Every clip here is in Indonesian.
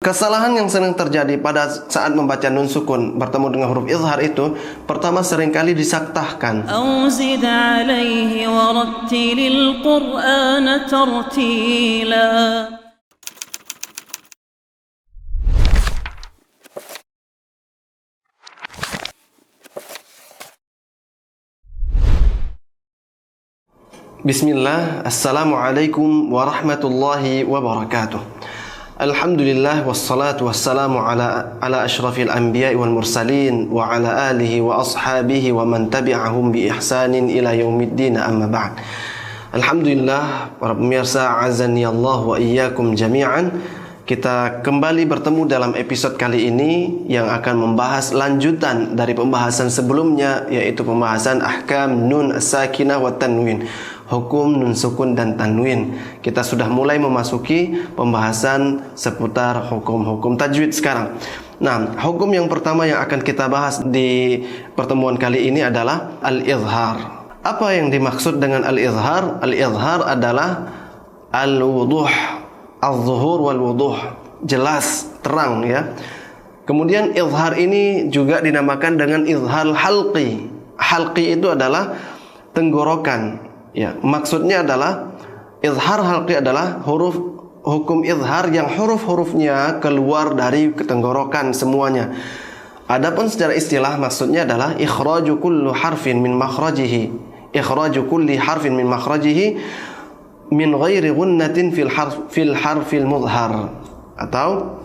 Kesalahan yang sering terjadi pada saat membaca nun sukun bertemu dengan huruf izhar itu, pertama seringkali disaktahkan. أوزد عليه ورتل القرآن ترتيلا. Bismillah, Assalamualaikum warahmatullahi wabarakatuh. Alhamdulillah wassalatu wassalamu ala asyrafil anbiya'i wal mursalin wa ala alihi wa ashabihi wa man tabi'ahum bi ihsanin ila yaumiddin, amma ba'd. Alhamdulillah, para pemirsa, azani Allah wa iyyakum jami'an. Kita kembali bertemu dalam episode kali ini yang akan membahas lanjutan dari pembahasan sebelumnya, yaitu pembahasan ahkam nun as-sakinah wa tanwin, hukum nun sukun dan tanwin. Kita sudah mulai memasuki pembahasan seputar hukum-hukum tajwid sekarang. Nah, hukum yang pertama yang akan kita bahas di pertemuan kali ini adalah al-izhar. Apa yang dimaksud dengan al-izhar? Al-izhar adalah al-wuduh, al-zuhur wal-wuduh, jelas, terang ya. Kemudian izhar ini juga dinamakan dengan izhar halqi. Halqi itu adalah tenggorokan. Ya, maksudnya adalah izhar halqi adalah hukum izhar yang huruf-hurufnya keluar dari tenggorokan semuanya. Adapun secara istilah maksudnya adalah ikhraju kulli harfin min makhrajihi. Ikhraju kulli harfin min makhrajihi min ghairi ghunnatin fil harfil mudhar. Atau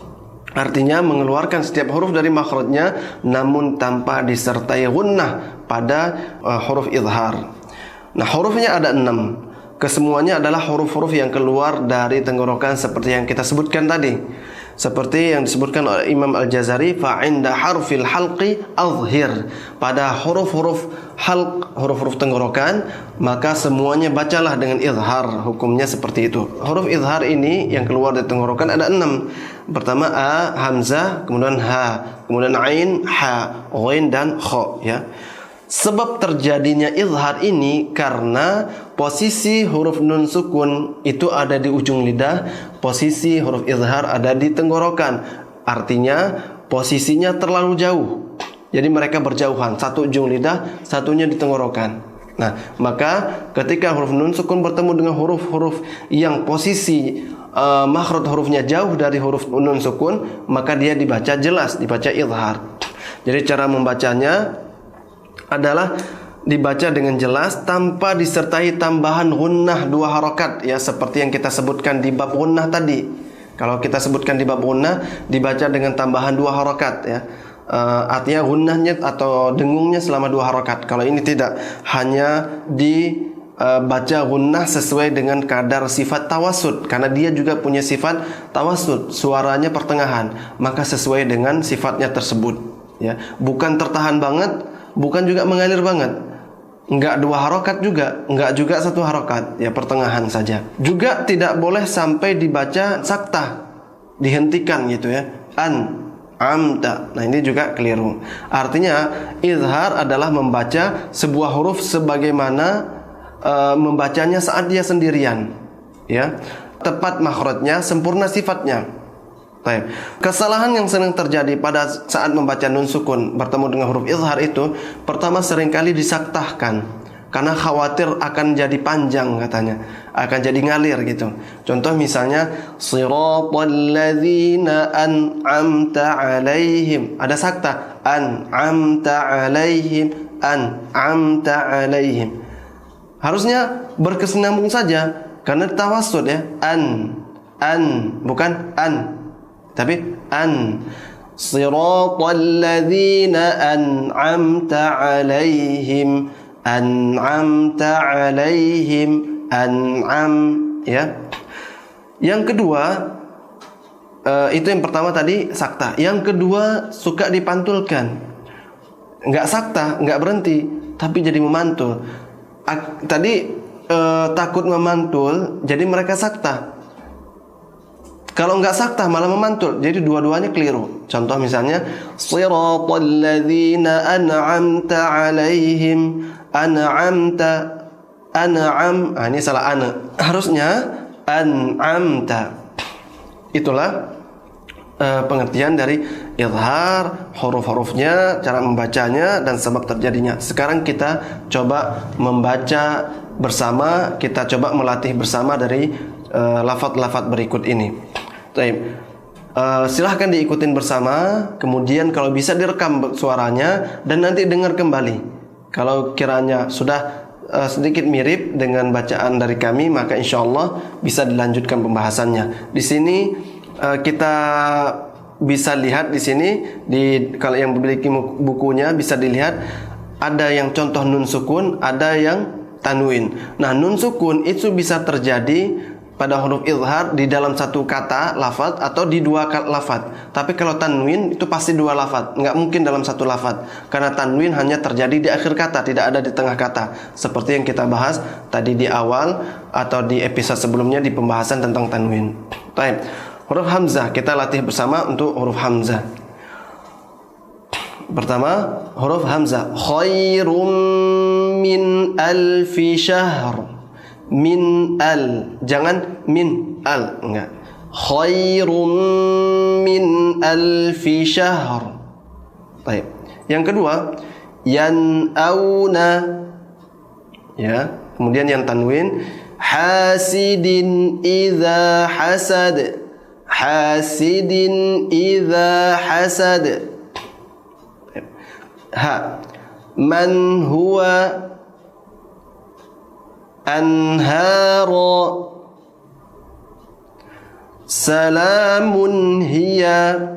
artinya mengeluarkan setiap huruf dari makhrajnya namun tanpa disertai gunnah pada huruf izhar. Nah, hurufnya ada 6. Kesemuanya adalah huruf-huruf yang keluar dari tenggorokan seperti yang kita sebutkan tadi. Seperti yang disebutkan oleh Imam Al-Jazari, fa'inda harfil halqi azhir. Pada huruf-huruf halq, huruf-huruf tenggorokan, maka semuanya bacalah dengan izhar. Hukumnya seperti itu. Huruf izhar ini yang keluar dari tenggorokan ada 6. Pertama a, hamzah, kemudian ha, kemudian ain, ha, ghain dan kha, ya. Sebab terjadinya izhar ini karena posisi huruf nun sukun itu ada di ujung lidah, posisi huruf izhar ada di tenggorokan. Artinya posisinya terlalu jauh. Jadi mereka berjauhan, satu ujung lidah, satunya di tenggorokan. Nah, maka ketika huruf nun sukun bertemu dengan huruf-huruf yang posisi makhraj hurufnya jauh dari huruf nun sukun, maka dia dibaca jelas, dibaca izhar. Jadi cara membacanya adalah dibaca dengan jelas tanpa disertai tambahan gunnah 2 harokat, ya, seperti yang kita sebutkan di bab gunnah tadi. Kalau kita sebutkan di bab gunnah dibaca dengan tambahan 2 harokat, ya. Artinya gunnahnya atau dengungnya selama 2 harokat. Kalau ini tidak, hanya dibaca gunnah sesuai dengan kadar sifat tawasud, karena dia juga punya sifat tawasud, suaranya pertengahan, maka sesuai dengan sifatnya tersebut, ya. Bukan tertahan banget, bukan juga mengalir banget, enggak 2 harokat juga, enggak juga 1 harokat, ya, pertengahan saja. Juga tidak boleh sampai dibaca saktah, dihentikan gitu, ya. Amta. Nah, ini juga keliru. Artinya izhar adalah membaca sebuah huruf sebagaimana membacanya saat dia sendirian, ya. Tepat makhrajnya, sempurna sifatnya. Baik. Kesalahan yang sering terjadi pada saat membaca nun sukun bertemu dengan huruf izhar itu, pertama seringkali disaktahkan karena khawatir akan jadi panjang, katanya akan jadi ngalir gitu. Contoh misalnya siratal ladzina an'amta alaihim, ada saktah, an'amta alaihim. Harusnya berkesinambung saja karena tawasud, ya. Bukan an, tapi an. Siratal ladzina an'amta alaihim, an'am, ya. Yang kedua, itu yang pertama tadi saktah. Yang kedua suka dipantulkan. Enggak saktah, enggak berhenti, tapi jadi memantul. Tadi takut memantul, jadi mereka saktah. Kalau enggak saktah malah memantul, jadi dua-duanya keliru. Contoh misalnya siratal ladzina an'amta alaihim, an'am. Ini salah ana. Harusnya an'amta. Itulah pengertian dari izhar, huruf-hurufnya, cara membacanya, dan sebab terjadinya. Sekarang kita coba membaca bersama, kita coba melatih bersama dari lafaz-lafaz berikut ini. Baik. Silahkan diikutin bersama, kemudian kalau bisa direkam suaranya dan nanti dengar kembali. Kalau kiranya sudah sedikit mirip dengan bacaan dari kami, maka insya Allah bisa dilanjutkan pembahasannya. Di sini kita bisa lihat di sini, kalau yang memiliki bukunya bisa dilihat ada yang contoh nun sukun, ada yang tanwin. Nah, nun sukun itu bisa terjadi pada huruf izhar di dalam satu kata lafaz atau di dua lafaz. Tapi kalau tanwin itu pasti dua lafaz, nggak mungkin dalam satu lafaz. Karena tanwin hanya terjadi di akhir kata, tidak ada di tengah kata. Seperti yang kita bahas tadi di awal atau di episode sebelumnya di pembahasan tentang tanwin. Baik. Huruf hamzah, kita latih bersama untuk huruf hamzah. Pertama, huruf hamzah. Khairum min alfi syahr. Min al, jangan min al, enggak. Khairum min alfi syahr. Baik. Yang kedua, yan'auna, ya. Kemudian yang tanwin, hasidin idza hasad. Hasidin idza hasad. Ha. Man huwa anhara. Salamun hiya.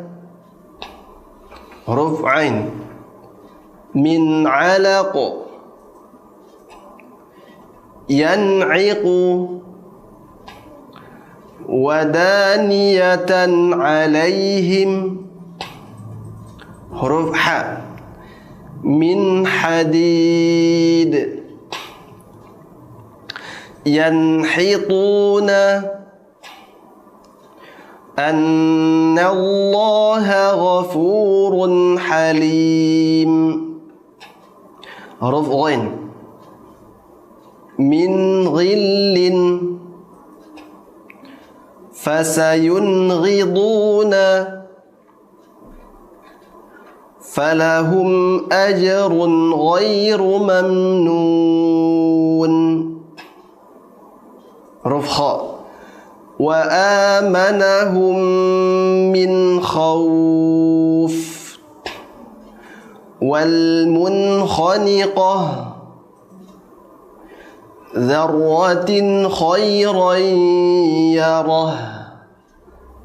Huruf ain. Min alaq. Yan'iqu. Wadaniyatan alaihim. Huruf ha. Min hadid. Yanhituna. Annallaha ghafurun halim. Huruf ghain. Min ghillin. Fasayunghiduna. Falahum ajrun ghairu mamnun. Huruf kha. Wa amanahum min khawf. Wal munkhaniqah dzarratin khairan yarah.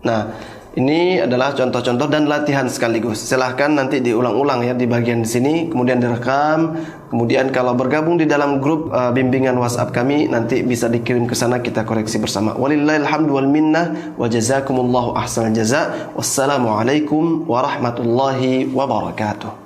Nah, ini adalah contoh-contoh dan latihan sekaligus. Silahkan nanti diulang-ulang ya di bagian di sini, kemudian direkam. Kemudian kalau bergabung di dalam grup bimbingan WhatsApp kami, nanti bisa dikirim ke sana, kita koreksi bersama. Walillahil hamdu wal minnah wa jazakumullahu ahsanal jaza. Wassalamualaikum warahmatullahi wabarakatuh.